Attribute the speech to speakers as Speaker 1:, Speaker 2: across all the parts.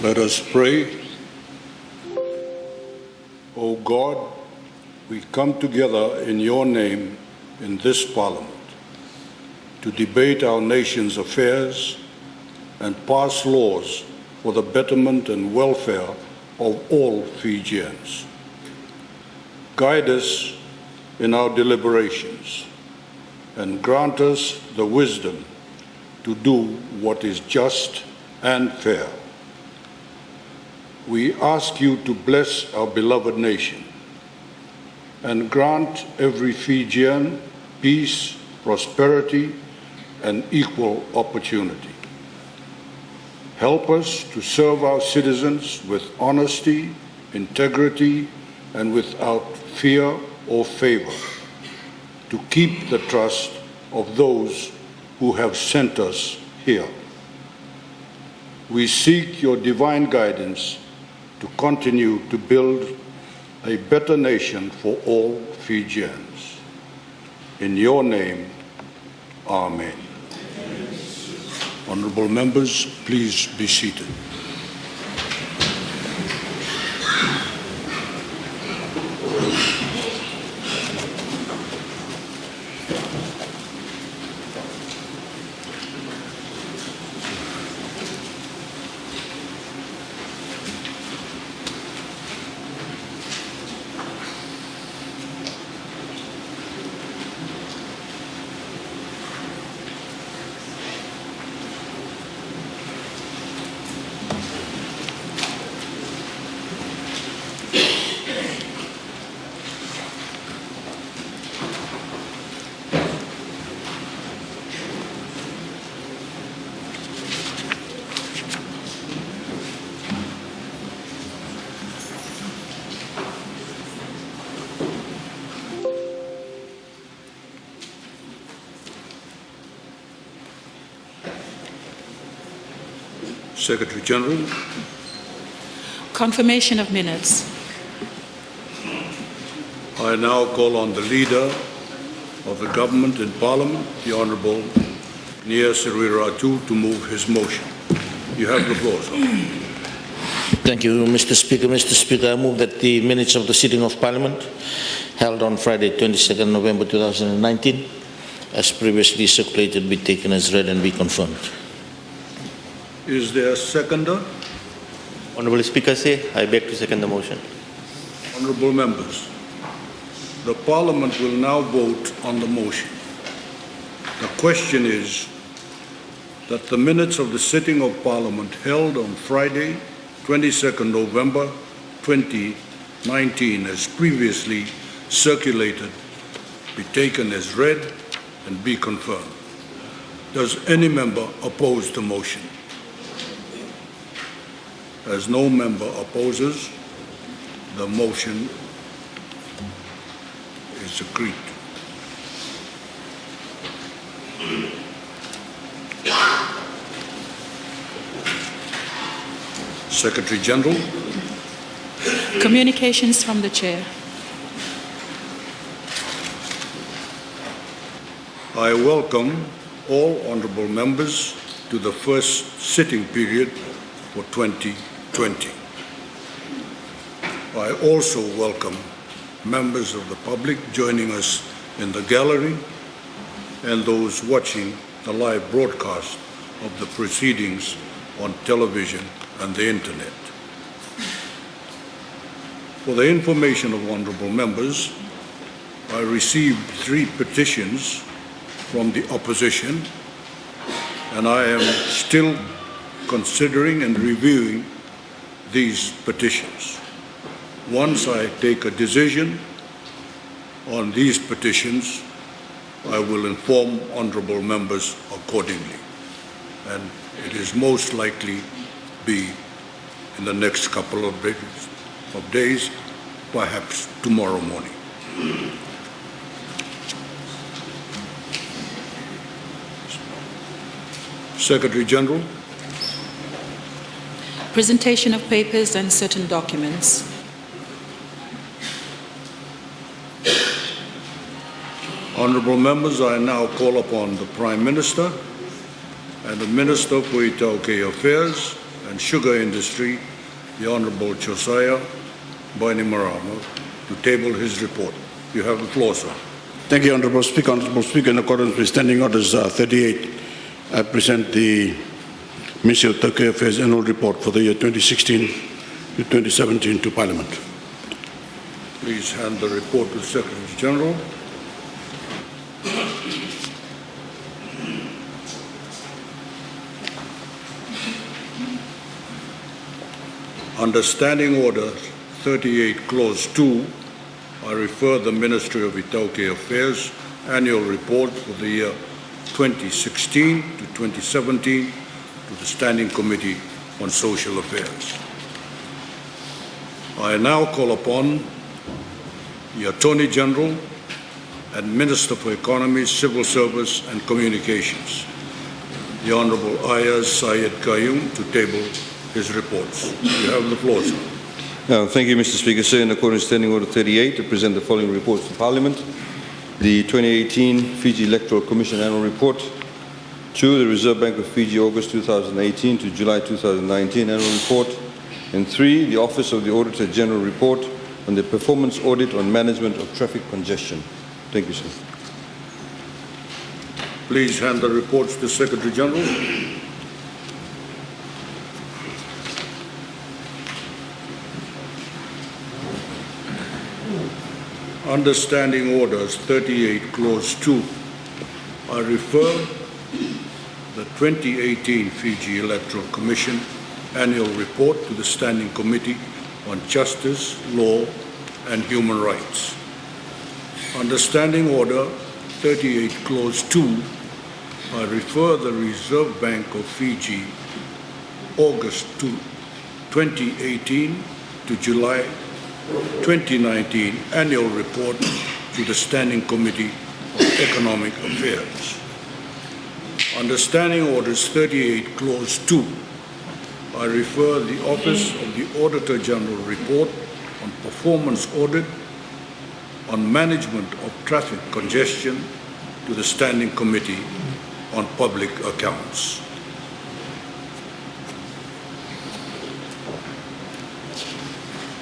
Speaker 1: Let us pray. O God, we come together in your name in this Parliament to debate our nation's affairs and pass laws for the betterment and welfare of all Fijians. Guide us in our deliberations and grant us the wisdom to do what is just and fair. We ask you to bless our beloved nation and grant every Fijian peace, prosperity, and equal opportunity. Help us to serve our citizens with honesty, integrity, and without fear or favor, to keep the trust of those who have sent us here. We seek your divine guidance to continue to build a better nation for all Fijians. In your name, Amen. Honourable members, please be seated. Secretary General.
Speaker 2: Confirmation of minutes.
Speaker 1: I now call on the Leader of the Government in Parliament, the Honourable Nia Sirwiratu, to move his motion. You have the floor, sir.
Speaker 3: Thank you, Mr. Speaker. Mr. Speaker, I move that the minutes of the sitting of Parliament held on Friday, 22nd November 2019, as previously circulated, be taken as read and be confirmed.
Speaker 1: Is there a seconder?
Speaker 4: Honourable Speaker, I beg to second the motion.
Speaker 1: Honourable members, the Parliament will now vote on the motion. The question is that the minutes of the sitting of Parliament held on Friday, 22nd November 2019, as previously circulated, be taken as read and be confirmed. Does any member oppose the motion? As no member opposes, the motion is agreed to. Secretary General.
Speaker 2: Communications from the Chair.
Speaker 1: I welcome all honourable members to the first sitting period for 2020. I also welcome members of the public joining us in the gallery and those watching the live broadcast of the proceedings on television and the internet. For the information of honourable members, I received 3 petitions from the opposition, and I am still considering and reviewing these petitions. Once I take a decision on these petitions, I will inform honourable members accordingly, and it is most likely be in the next couple of days, perhaps tomorrow morning. Secretary General.
Speaker 2: Presentation of papers and certain documents.
Speaker 1: Honourable members, I now call upon the Prime Minister and the Minister for Itaukei Affairs and Sugar Industry, the Honorable Josiah Bainimarama, to table his report. You have the floor, sir.
Speaker 5: Thank you, Honourable Speaker. Honourable Speaker, in accordance with Standing Orders 38, I present the Ministerial Affairs Annual Report for the year 2016 to 2017 to Parliament.
Speaker 1: Please hand the report to the Secretary General. Under Standing Order 38, Clause 2, I refer the Ministry of Itauke Affairs Annual Report for the year 2016 to 2017 to the Standing Committee on Social Affairs. I now call upon the Attorney General and Minister for Economy, Civil Service and Communications, the Honourable Ayaz Syed Qayyum, to table his reports. You have the floor, sir.
Speaker 6: Thank you, Mr. Speaker. Sir, in accordance with Standing Order 38, I present the following reports to Parliament. The 2018 Fiji Electoral Commission Annual Report. 2, the Reserve Bank of Fiji, August 2018 to July 2019 Annual Report. And 3, the Office of the Auditor General Report on the Performance Audit on Management of Traffic Congestion. Thank you, sir.
Speaker 1: Please hand the reports to the Secretary General. Under Standing Orders 38, Clause 2, I refer the 2018 Fiji Electoral Commission Annual Report to the Standing Committee on Justice, Law and Human Rights. Under Standing Order 38, Clause 2, I refer the Reserve Bank of Fiji August 2018 to July 2019 Annual Report to the Standing Committee on Economic Affairs. Under Standing Orders 38, Clause 2, I refer the Office of the Auditor General Report on Performance Audit on Management of Traffic Congestion to the Standing Committee on Public Accounts.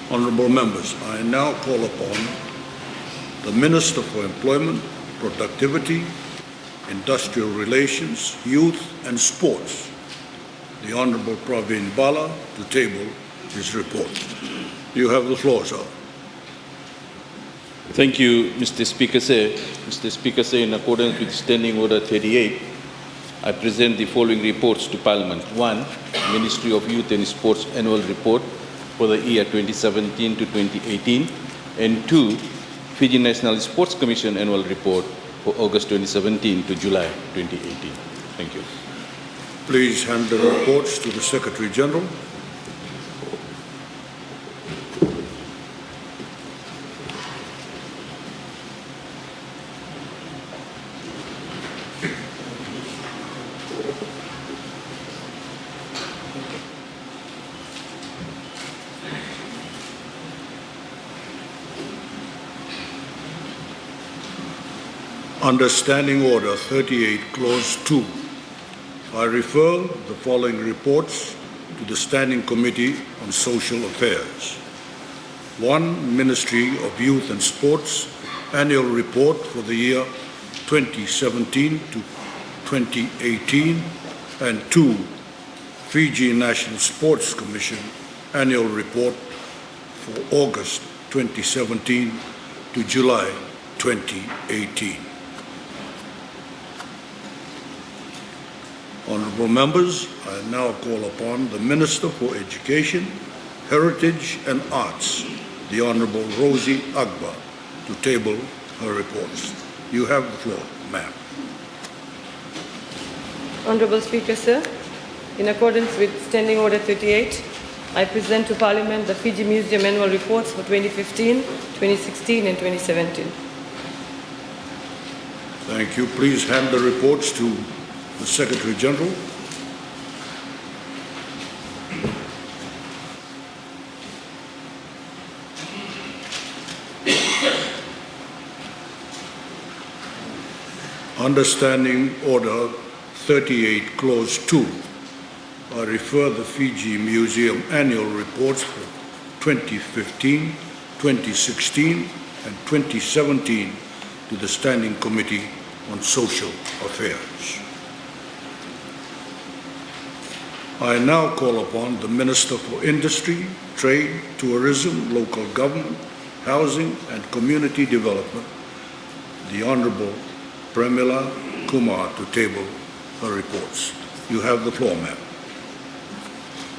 Speaker 1: Honourable members, I now call upon the Minister for Employment, Productivity, Industrial Relations, Youth and Sports, the Honourable Praveen Bala, to table his report. You have the floor, sir.
Speaker 7: Thank you, Mr. Speaker, sir. Mr. Speaker, sir, in accordance with Standing Order 38, I present the following reports to Parliament. 1, Ministry of Youth and Sports Annual Report for the year 2017 to 2018, and 2, Fiji National Sports Commission Annual Report for August 2017 to July 2018. Thank you.
Speaker 1: Please hand the reports to the Secretary General. Under Standing Order 38, Clause 2, I refer the following reports to the Standing Committee on Social Affairs. 1, Ministry of Youth and Sports Annual Report for the year 2017 to 2018, and 2, Fiji National Sports Commission Annual Report for August 2017 to July 2018. Honourable members, I now call upon the Minister for Education, Heritage and Arts, the Honourable Rosie Agba, to table her reports. You have the floor, ma'am.
Speaker 8: Honourable Speaker, sir, in accordance with Standing Order 38, I present to Parliament the Fiji Museum Annual Reports for 2015, 2016 and 2017.
Speaker 1: Thank you. Please hand the reports to the Secretary General. Under Standing Order 38, Clause 2, I refer the Fiji Museum annual reports for 2015, 2016, and 2017 to the Standing Committee on Social Affairs. I now call upon the Minister for Industry, Trade, Tourism, Local Government, Housing and Community Development, the Honourable Premila Kumar, to table her reports. You have the floor, ma'am.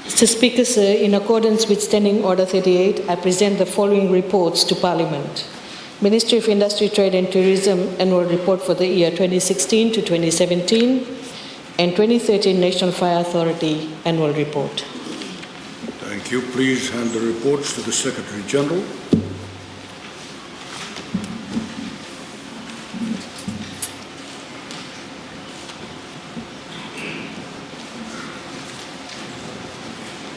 Speaker 9: Mr. Speaker, sir, in accordance with Standing Order 38, I present the following reports to Parliament. Ministry of Industry, Trade and Tourism Annual Report for the year 2016 to 2017 and 2013 National Fire Authority Annual Report.
Speaker 1: Thank you. Please hand the reports to the Secretary General.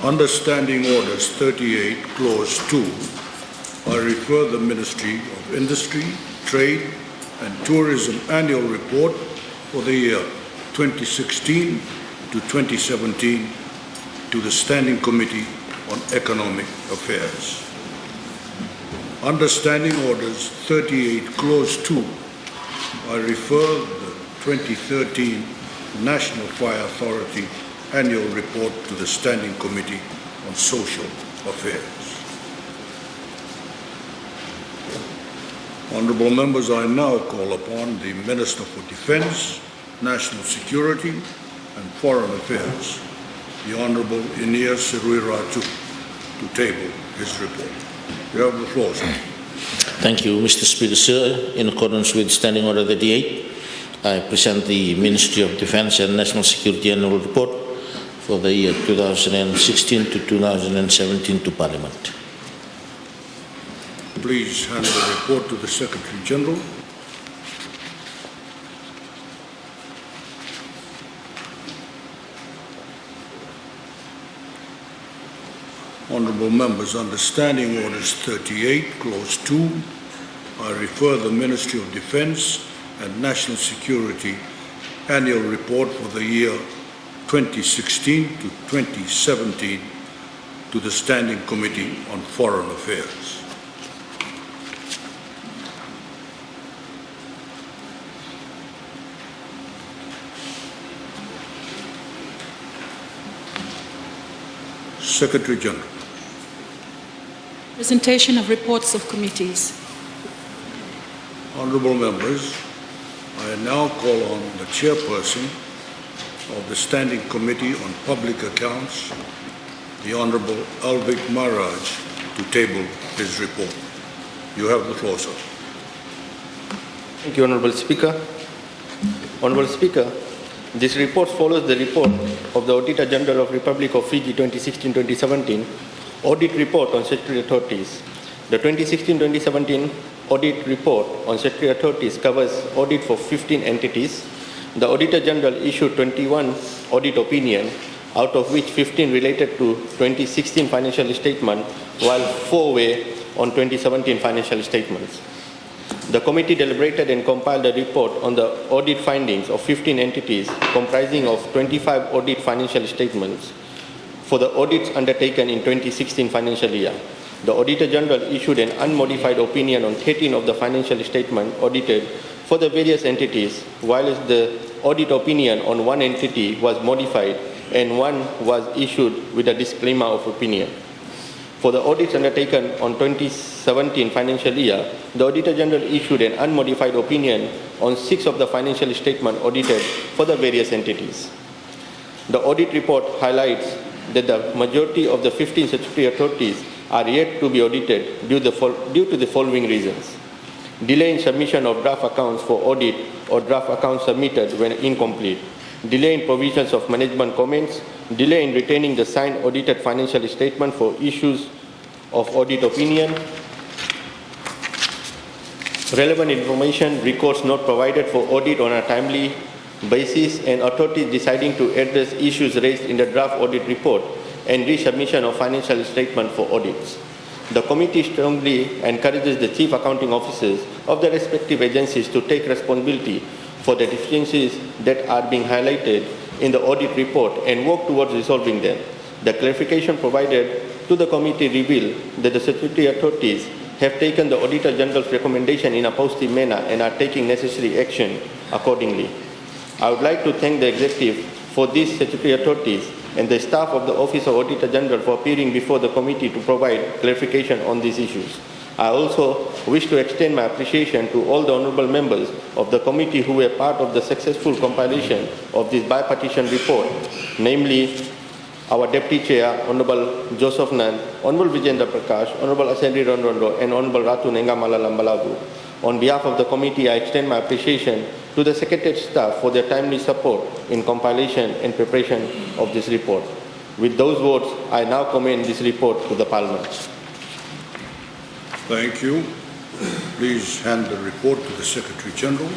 Speaker 1: Under Standing Orders 38, Clause 2, I refer the Ministry of Industry, Trade and Tourism Annual Report for the year 2016 to 2017 to the Standing Committee on Economic Affairs. Under Standing Orders 38, Clause 2, I refer the 2013 National Fire Authority Annual Report to the Standing Committee on Social Affairs. Honourable members, I now call upon the Minister for Defence, National Security and Foreign Affairs, the Honourable Inia Sirui-Ratu, to table his report. You have the floor, sir.
Speaker 3: Thank you, Mr. Speaker, sir. In accordance with Standing Order 38, I present the Ministry of Defence and National Security Annual Report for the year 2016 to 2017 to Parliament.
Speaker 1: Please hand the report to the Secretary General. Honourable members, under Standing Orders 38, Clause 2, I refer the Ministry of Defence and National Security Annual Report for the year 2016 to 2017 to the Standing Committee on Foreign Affairs. Secretary General.
Speaker 2: Presentation of reports of committees.
Speaker 1: Honourable members, I now call on the Chairperson of the Standing Committee on Public Accounts, the Honourable Alvik Maharaj, to table his report. You have the floor, sir.
Speaker 4: Thank you, Honourable Speaker. Honourable Speaker, this report follows the report of the Auditor General of Republic of Fiji 2016-2017 Audit Report on Statutory Authorities. The 2016-2017 Audit Report on Statutory Authorities covers audit for 15 entities. The Auditor General issued 21 audit opinions, out of which 15 related to 2016 financial statement, while 4 were on 2017 financial statements. The committee deliberated and compiled a report on the audit findings of 15 entities comprising of 25 audit financial statements for the audits undertaken in 2016 financial year. The Auditor General issued an unmodified opinion on 13 of the financial statements audited for the various entities, while the audit opinion on one entity was modified and one was issued with a disclaimer of opinion. For the audits undertaken on 2017 financial year, the Auditor General issued an unmodified opinion on 6 of the financial statements audited for the various entities. The audit report highlights that the majority of the 15 statutory authorities are yet to be audited due to the following reasons: delay in submission of draft accounts for audit or draft accounts submitted when incomplete, delay in provisions of management comments, delay in retaining the signed audited financial statement for issues of audit opinion, relevant information records not provided for audit on a timely basis, and authorities deciding to address issues raised in the draft audit report and resubmission of financial statement for audits. The committee strongly encourages the chief accounting officers of the respective agencies to take responsibility for the deficiencies that are being highlighted in the audit report and work towards resolving them. The clarification provided to the committee revealed that the statutory authorities have taken the Auditor General's recommendation in a positive manner and are taking necessary action accordingly. I would like to thank the executive for these statutory authorities and the staff of the Office of Auditor General for appearing before the committee to provide clarification on these issues. I also wish to extend my appreciation to all the honourable members of the committee who were part of the successful compilation of this bipartisan report, namely our Deputy Chair, Honourable Joseph Nan, Honourable Vijendra Prakash, Honourable Asendri Ronrondo, and Honourable Ratu Nengamala Lambalabu. On behalf of the committee, I extend my appreciation to the Secretariat staff for their timely support in compilation and preparation of this report. With those words, I now commend this report to the Parliament.
Speaker 1: Thank you. Please hand the report to the Secretary General.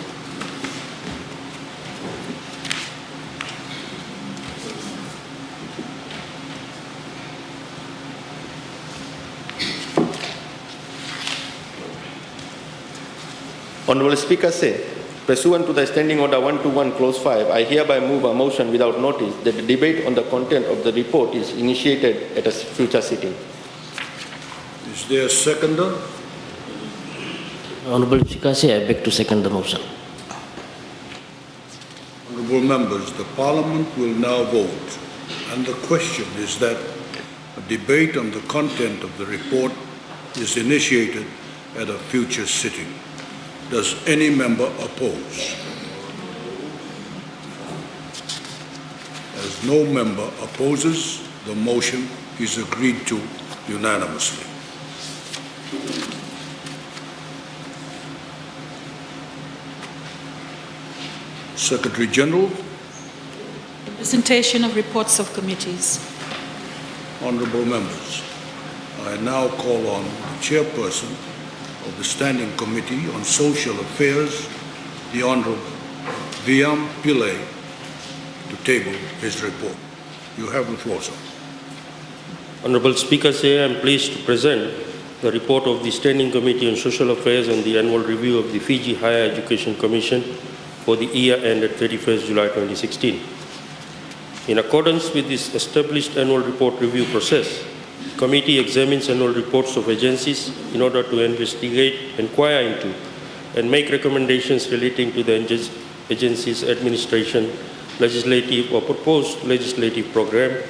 Speaker 4: Honourable Speaker say, pursuant to the Standing Order 121 Clause 5, I hereby move a motion without notice that the debate on the content of the report is initiated at a future sitting.
Speaker 1: Is there a seconder?
Speaker 10: Honourable Speaker, I beg to second the motion.
Speaker 1: Honourable members, the Parliament will now vote, and the question is that a debate on the content of the report is initiated at a future sitting. Does any member oppose? As no member opposes, the motion is agreed to unanimously. Secretary General.
Speaker 2: Presentation of reports of committees.
Speaker 1: Honourable members, I now call on the Chairperson of the Standing Committee on Social Affairs, the Honourable Viam Pillay, to table his report. You have the floor, sir.
Speaker 11: Honourable Speaker, I am pleased to present the report of the Standing Committee on Social Affairs on the annual review of the Fiji Higher Education Commission for the year ended 31st July 2016. In accordance with this established annual report review process, the committee examines annual reports of agencies in order to investigate, inquire into, and make recommendations relating to the agency's administration, legislative or proposed legislative program,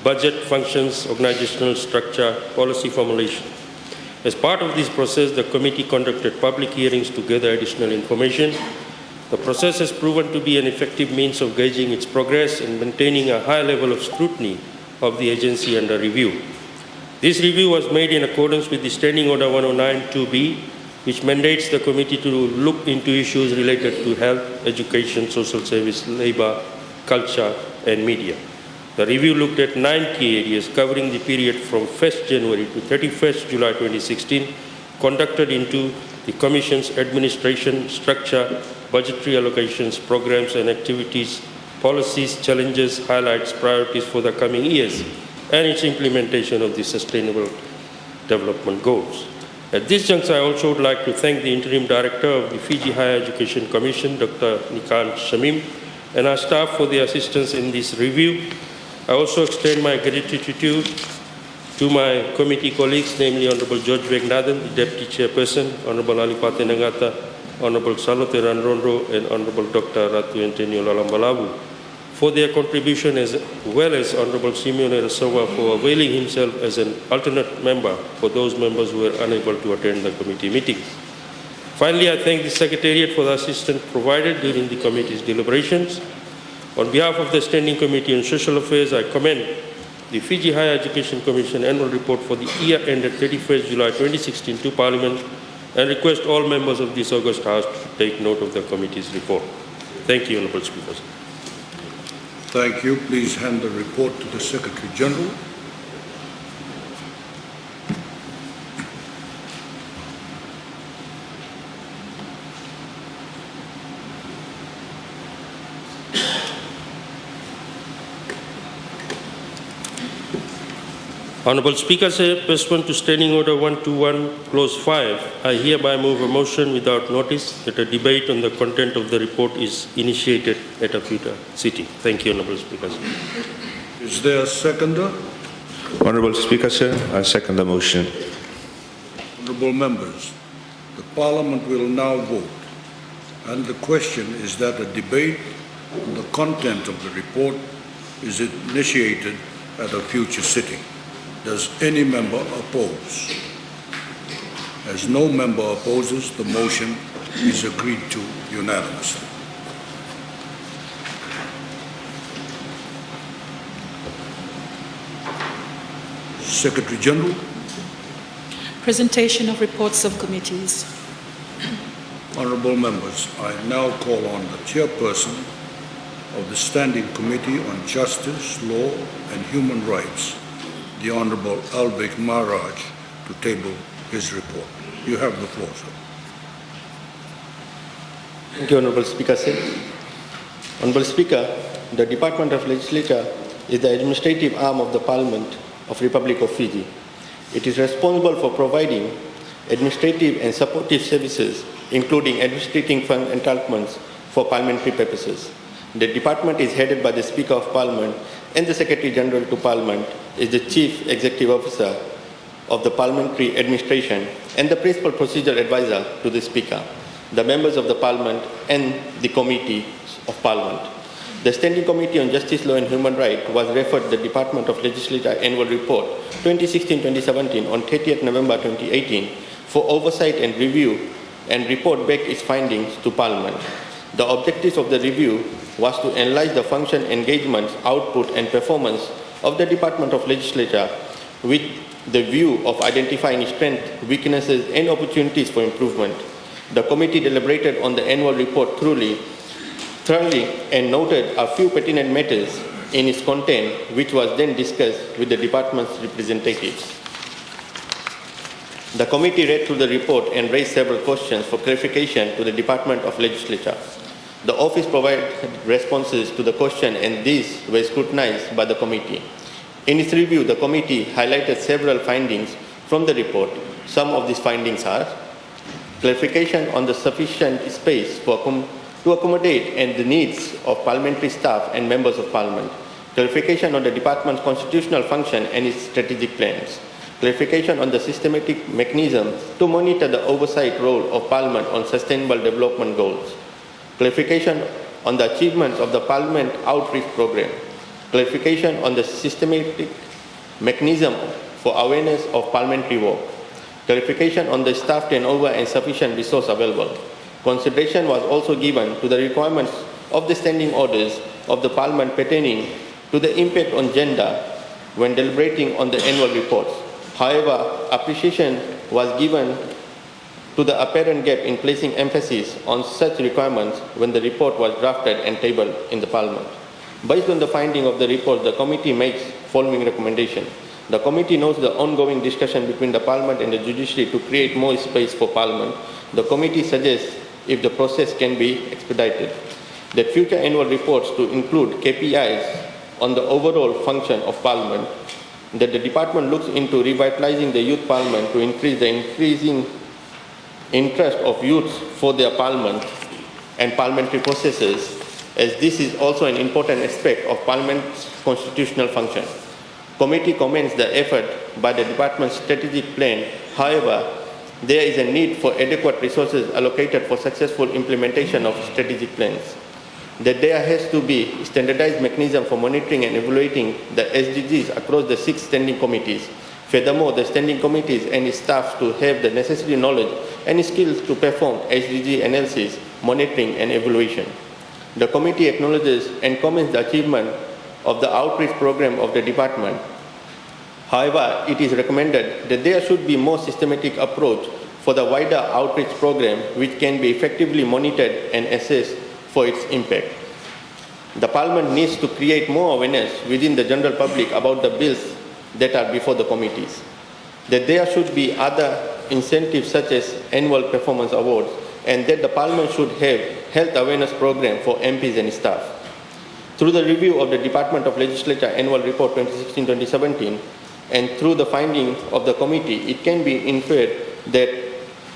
Speaker 11: budget, functions, organizational structure, policy formulation. As part of this process, the committee conducted public hearings to gather additional information. The process has proven to be an effective means of gauging its progress and maintaining a high level of scrutiny of the agency under review. This review was made in accordance with the Standing Order 109-2B, which mandates the committee to look into issues related to health, education, social service, labour, culture, and media. The review looked at 9 key areas covering the period from 1st January to 31st July 2016, conducted into the Commission's administration, structure, budgetary allocations, programs and activities, policies, challenges, highlights, priorities for the coming years, and its implementation of the Sustainable Development Goals. At this juncture, I also would like to thank the Interim Director of the Fiji Higher Education Commission, Dr. Nikant Shamim, and our staff for their assistance in this review. I also extend my gratitude to my committee colleagues, namely Honourable George Vegnathan, the Deputy Chairperson, Honourable Alipate Nangata, Honourable Salote Ranrondo, and Honourable Dr. Ratu Antonio Lalambalabu, for their contribution, as well as Honourable Simeone Rasawa for availing himself as an alternate member for those members who were unable to attend the committee meetings. Finally, I thank the Secretariat for the assistance provided during the committee's deliberations. On behalf of the Standing Committee on Social Affairs, I commend the Fiji Higher Education Commission annual report for the year ended 31st July 2016 to Parliament and request all members of this august House to take note of the committee's report. Thank you, Honourable Speakers.
Speaker 1: Thank you. Please hand the report to the Secretary General.
Speaker 11: Honorable Speaker, sir, pursuant to Standing Order 121, Clause 5, I hereby move a motion without notice that a debate on the content of the report is initiated at a future sitting. Thank you, Honorable Speaker, sir.
Speaker 1: Is there a seconder?
Speaker 6: Honorable Speaker, sir, I second the motion.
Speaker 1: Honorable members, the Parliament will now vote, and the question is that a debate on the content of the report is initiated at a future sitting. Does any member oppose? As no member opposes, the motion is agreed to unanimously. Secretary General.
Speaker 2: Presentation of reports of committees.
Speaker 1: Honourable members, I now call on the Chairperson of the Standing Committee on Justice, Law and Human Rights, the Honourable Albek Maharaj, to table his report. You have the floor, sir.
Speaker 4: Thank you, Honorable Speaker, sir. Honorable Speaker, the Department of Legislature is the administrative arm of the Parliament of Republic of Fiji. It is responsible for providing administrative and supportive services, including administrating fund entitlements for parliamentary purposes. The department is headed by the Speaker of Parliament, and the Secretary General to Parliament is the Chief Executive Officer of the Parliamentary Administration and the Principal Procedural Advisor to the Speaker, the members of the Parliament and the Committee of Parliament. The Standing Committee on Justice, Law and Human Rights was referred the Department of Legislature Annual Report 2016-2017 on 30th November 2018 for oversight and review and report back its findings to Parliament. The objectives of the review was to analyze the function, engagements, output and performance of the Department of Legislature with the view of identifying strengths, weaknesses and opportunities for improvement. The committee deliberated on the annual report thoroughly and noted a few pertinent matters in its content, which was then discussed with the department's representatives. The committee read through the report and raised several questions for clarification to the Department of Legislature. The office provided responses to the question, and these were scrutinized by the committee. In its review, the committee highlighted several findings from the report. Some of these findings are clarification on the sufficient space to accommodate and the needs of parliamentary staff and members of Parliament, clarification on the department's constitutional function and its strategic plans, clarification on the systematic mechanism to monitor the oversight role of Parliament on sustainable development goals, clarification on the achievements of the Parliament outreach program, clarification on the systematic mechanism for awareness of parliamentary work, clarification on the staff turnover and sufficient resource available. Consideration was also given to the requirements of the standing orders of the Parliament pertaining to the impact on gender when deliberating on the annual reports. However, appreciation was given to the apparent gap in placing emphasis on such requirements when the report was drafted and tabled in the Parliament. Based on the finding of the report, the committee makes following recommendation. The committee notes the ongoing discussion between the Parliament and the judiciary to create more space for Parliament. The committee suggests, if the process can be expedited, that future annual reports to include KPIs on the overall function of Parliament, that the department looks into revitalizing the youth Parliament to increase the increasing interest of youths for their Parliament and parliamentary processes, as this is also an important aspect of Parliament's constitutional function. Committee commends the effort by the department's strategic plan. However, there is a need for adequate resources allocated for successful implementation of strategic plans. That there has to be a standardized mechanism for monitoring and evaluating the SDGs across the 6 standing committees. Furthermore, the standing committees and its staff to have the necessary knowledge and skills to perform SDG analysis, monitoring and evaluation. The committee acknowledges and commends the achievement of the outreach program of the department. However, it is recommended that there should be more systematic approach for the wider outreach program, which can be effectively monitored and assessed for its impact. The Parliament needs to create more awareness within the general public about the bills that are before the committees. That there should be other incentives such as annual performance awards, and that the Parliament should have health awareness program for MPs and staff. Through the review of the Department of Legislature Annual Report 2016-2017, and through the finding of the committee, it can be inferred that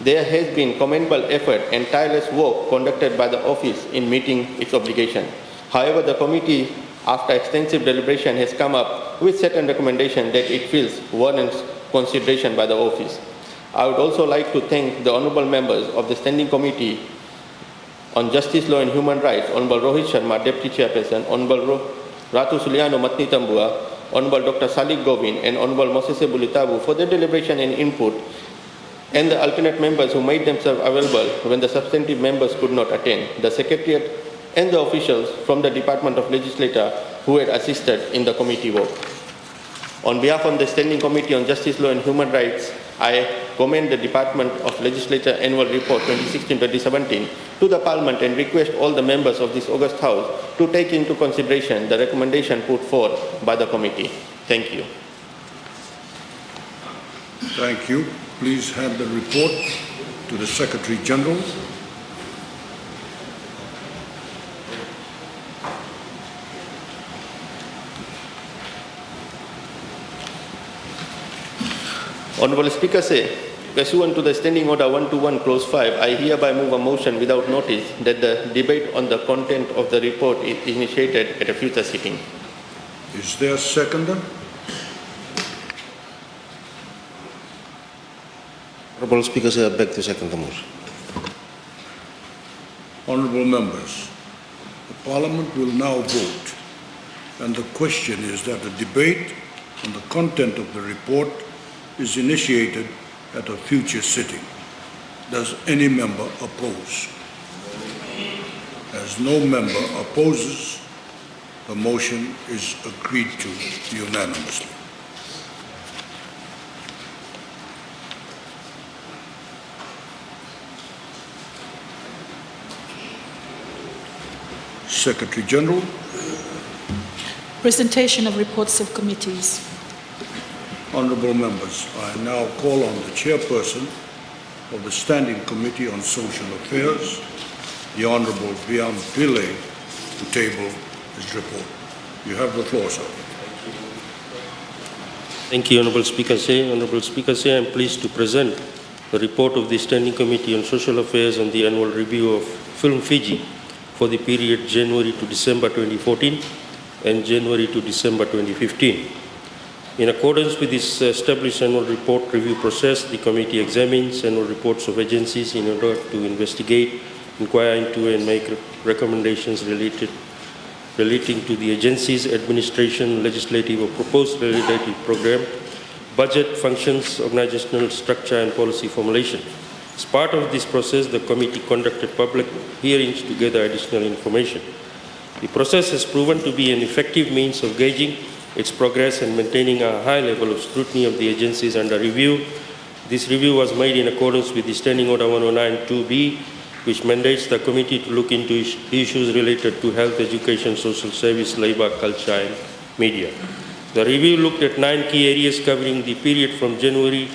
Speaker 4: there has been commendable effort and tireless work conducted by the office in meeting its obligation. However, the committee, after extensive deliberation, has come up with certain recommendations that it feels warrants consideration by the office. I would also like to thank the honourable members of the Standing Committee on Justice, Law and Human Rights, Honourable Rohit Sharma, Deputy Chairperson, Honourable Ratu Suliano Matni Tambua, Honourable Dr. Salik Govin, and Honourable Moses Bulitabu for their deliberation and input, and the alternate members who made themselves available when the substantive members could not attend, the Secretariat and the officials from the Department of Legislature who had assisted in the committee work. On behalf of the Standing Committee on Justice, Law and Human Rights, I commend the Department of Legislature Annual Report 2016-2017 to the Parliament and request all the members of this August House to take into consideration the recommendation put forth by the committee. Thank you.
Speaker 1: Thank you. Please hand the report to the Secretary General.
Speaker 4: Honourable Speaker, pursuant to the Standing Order 121 Clause 5, I hereby move a motion without notice that the debate on the content of the report is initiated at a future sitting.
Speaker 1: Is there a seconder?
Speaker 3: Honourable Speaker, I beg to second the motion.
Speaker 1: Honourable members, the Parliament will now vote, and the question is that the debate on the content of the report is initiated at a future sitting. Does any member oppose? As no member opposes, the motion is agreed to unanimously. Secretary General.
Speaker 2: Presentation of reports of committees.
Speaker 1: Honourable members, I now call on the Chairperson of the Standing Committee on Social Affairs, the Honourable Biam Pillay, to table his report. You have the floor, sir.
Speaker 11: Thank you, Honourable Speaker. Honourable Speaker, I am pleased to present the report of the Standing Committee on Social Affairs on the annual review of Film Fiji for the period January to December 2014 and January to December 2015. In accordance with this established annual report review process, the committee examines annual reports of agencies in order to investigate, inquire into, and make recommendations relating to the agency's administration, legislative or proposed legislative program, budget, functions, organizational structure, and policy formulation. As part of this process, the committee conducted public hearings to gather additional information. The process has proven to be an effective means of gauging its progress and maintaining a high level of scrutiny of the agencies under review. This review was made in accordance with the Standing Order 109-2B, which mandates the committee to look into issues related to health, education, social service, labour, culture, and media. The review looked at 9 key areas covering the period from January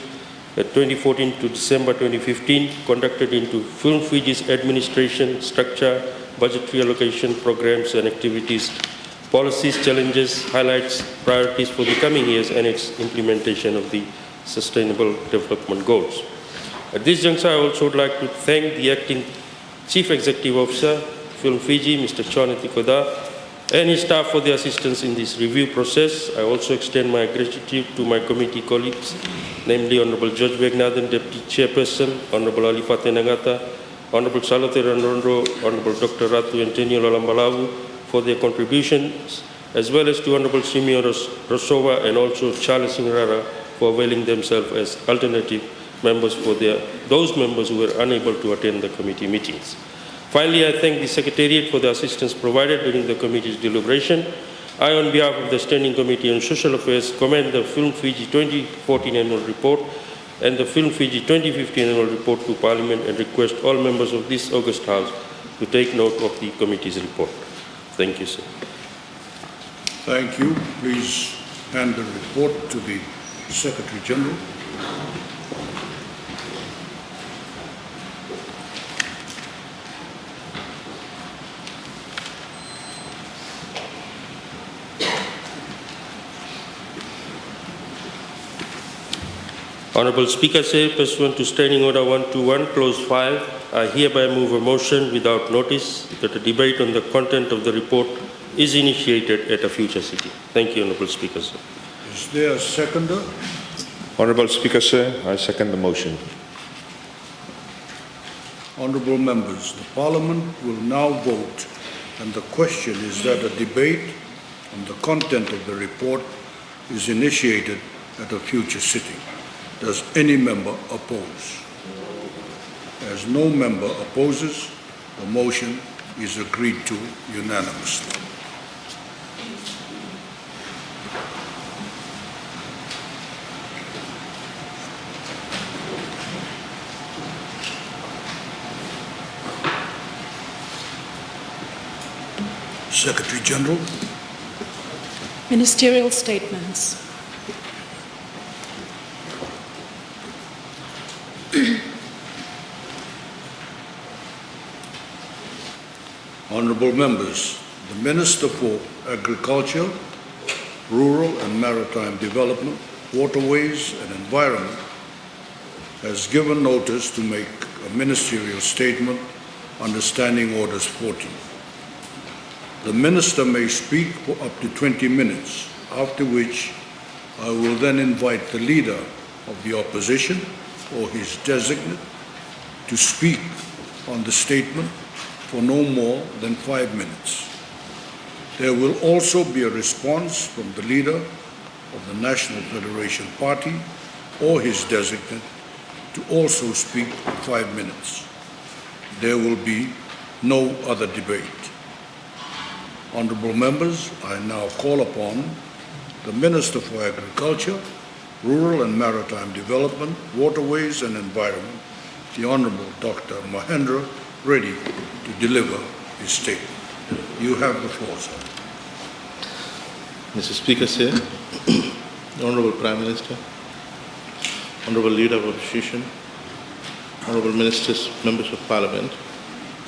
Speaker 11: 2014 to December 2015, conducted into Film Fiji's administration, structure, budgetary allocation, programs and activities, policies, challenges, highlights, priorities for the coming years, and its implementation of the Sustainable Development Goals. At this juncture, I also would like to thank the Acting Chief Executive Officer, Film Fiji, Mr. Chon Etikoda, and his staff for their assistance in this review process. I also extend my gratitude to my committee colleagues, namely Honourable George Vegnathan, Deputy Chairperson, Honourable Alipate Nangata, Honourable Salate Randondro, Honourable Dr. Ratu Antonio Lalambalavu, for their contributions, as well as to Honourable Simeon Rosova and also Charles Ingrara for availing themselves as alternative members for those members who were unable to attend the committee meetings. Finally, I thank the Secretariat for the assistance provided during the committee's deliberation. I, on behalf of the Standing Committee on Social Affairs, commend the Film Fiji 2014 Annual Report and the Film Fiji 2015 Annual Report to Parliament and request all members of this August House to take note of the committee's report. Thank you, sir.
Speaker 1: Thank you. Please hand the report to the Secretary General.
Speaker 11: Honorable Speaker, sir, pursuant to Standing Order 121, Clause 5, I hereby move a motion without notice that a debate on the content of the report is initiated at a future sitting. Thank you, Honorable Speaker, sir.
Speaker 1: Is there a seconder?
Speaker 12: Honorable Speaker, sir, I second the motion.
Speaker 1: Honourable members, the Parliament will now vote, and the question is that a debate on the content of the report is initiated at a future sitting. Does any member oppose? As no member opposes, the motion is agreed to unanimously. Secretary General.
Speaker 2: Ministerial Statements.
Speaker 1: Honourable members, the Minister for Agriculture, Rural and Maritime Development, Waterways and Environment has given notice to make a ministerial statement under Standing Orders 14. The Minister may speak for up to 20 minutes, after which I will then invite the Leader of the Opposition or his designate to speak on the statement for no more than 5 minutes. There will also be a response from the Leader of the National Federation Party or his designate to also speak for 5 minutes. There will be no other debate. Honourable members, I now call upon the Minister for Agriculture, Rural and Maritime Development, Waterways and Environment, the Honourable Dr. Mahendra Reddy, to deliver his statement. You have the floor, sir.
Speaker 3: Mr. Speaker, sir, Honourable Prime Minister, Honourable Leader of Opposition, Honourable Ministers, Members of Parliament,